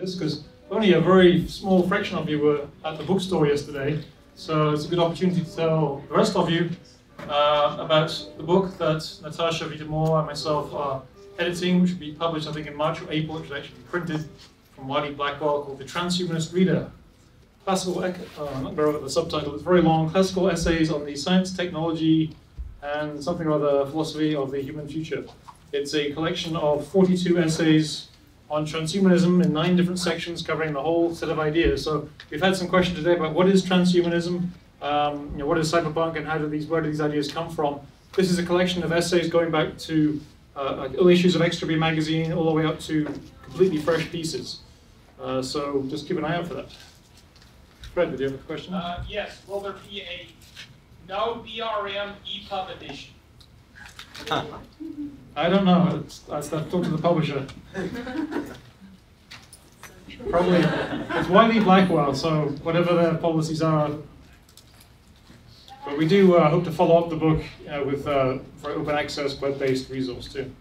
this, because only a very small fraction of you were at the bookstore yesterday. So it's a good opportunity to tell the rest of you about the book that Natasha Vita-Moore and myself are editing, which will be published, I think, in March or April, which will actually be printed from Wiley Blackwell, called The Transhumanist Reader. Classical, I'm not very good at the subtitle, it's very long, classical essays on the science, technology, and something or other philosophy of the human future. It's a collection of 42 essays on transhumanism in 9 different sections covering the whole set of ideas. So we've had some questions today about what is transhumanism, what is cyberpunk, and where do these ideas come from. This is a collection of essays going back to like early issues of Extra Bee magazine all the way up to completely fresh pieces. So just keep an eye out for that. Fred, did you have a question? Yes. Will there be a no DRM EPUB edition? I don't know. I've talked to the publisher. Probably. It's Wiley Blackwell, so whatever their policies are. But we do hope to follow up the book with for open access web-based resource too.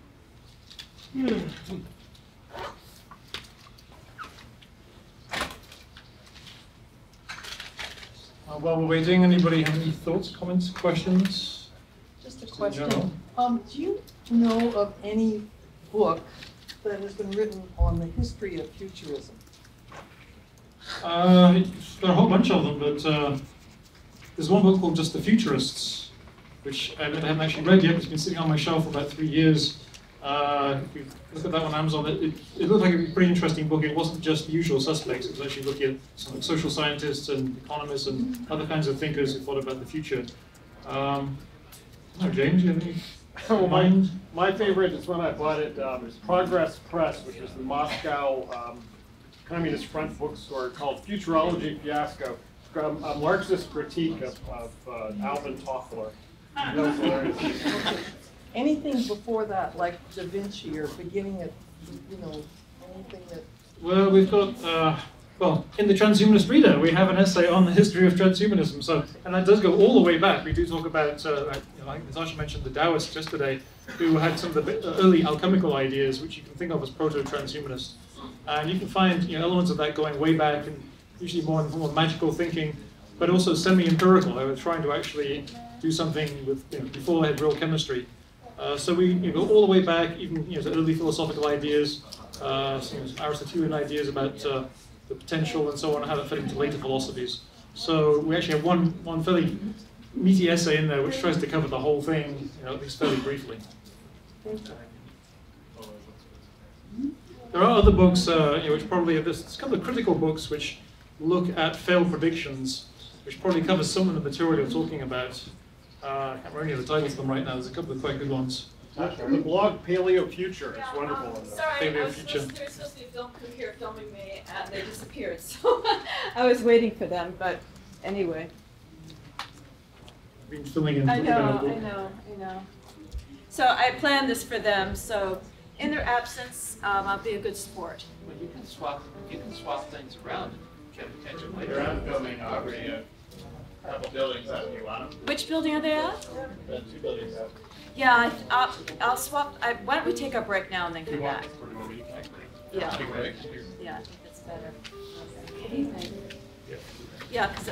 While we're waiting, anybody have any thoughts, comments, questions? Just a question. Do you know of any book that has been written on the history of futurism? There are a whole bunch of them, but there's one book called just The Futurists, which I haven't actually read yet. It's been sitting on my shelf for about 3 years. If you look at that on Amazon, it looked like a pretty interesting book. It wasn't just the usual suspects. It was actually looking at some like social scientists and economists and other kinds of thinkers who thought about the future. No, James, you have any? Well, my favorite is one I bought at Progress Press, which is the Moscow Communist Front bookstore, called Futurology Fiasco. It's got a Marxist critique of Alvin Toffler. Anything before that, like Da Vinci or beginning at, anything that... Well, we've got, in the Transhumanist Reader, we have an essay on the history of transhumanism. So, and that does go all the way back. We do talk about, like Natasha mentioned, the Taoists yesterday, who had some of the early alchemical ideas, which you can think of as proto-transhumanist. And you can find elements of that going way back, and usually more in the form of magical thinking, but also semi-empirical. They were trying to actually do something with before they had real chemistry. So we go all the way back, even to early philosophical ideas, Aristotelian ideas about the potential and so on, and how that fit into later philosophies. So we actually have one fairly meaty essay in there which tries to cover the whole thing, at least fairly briefly. There are other books which probably have this. There's a couple of critical books which look at failed predictions, which probably covers some of the material you're talking about. I can't remember any of the titles of them right now. There's a couple of quite good ones. The blog Paleo Future is wonderful. Sorry, there was supposed to be a film crew here filming me, and they disappeared. So I was waiting for them, but anyway. Been filling in. I know. So I planned this for them. So in their absence, I'll be a good sport. Well, you can swap things around and get attention later. They're out building Aubrey a couple buildings out if you want them. Which building are they at? 2 buildings out. Yeah, I'll swap. Why don't we take a break now and then come back? Yeah. Yeah, I think that's better. Okay. What do you think? Yeah, because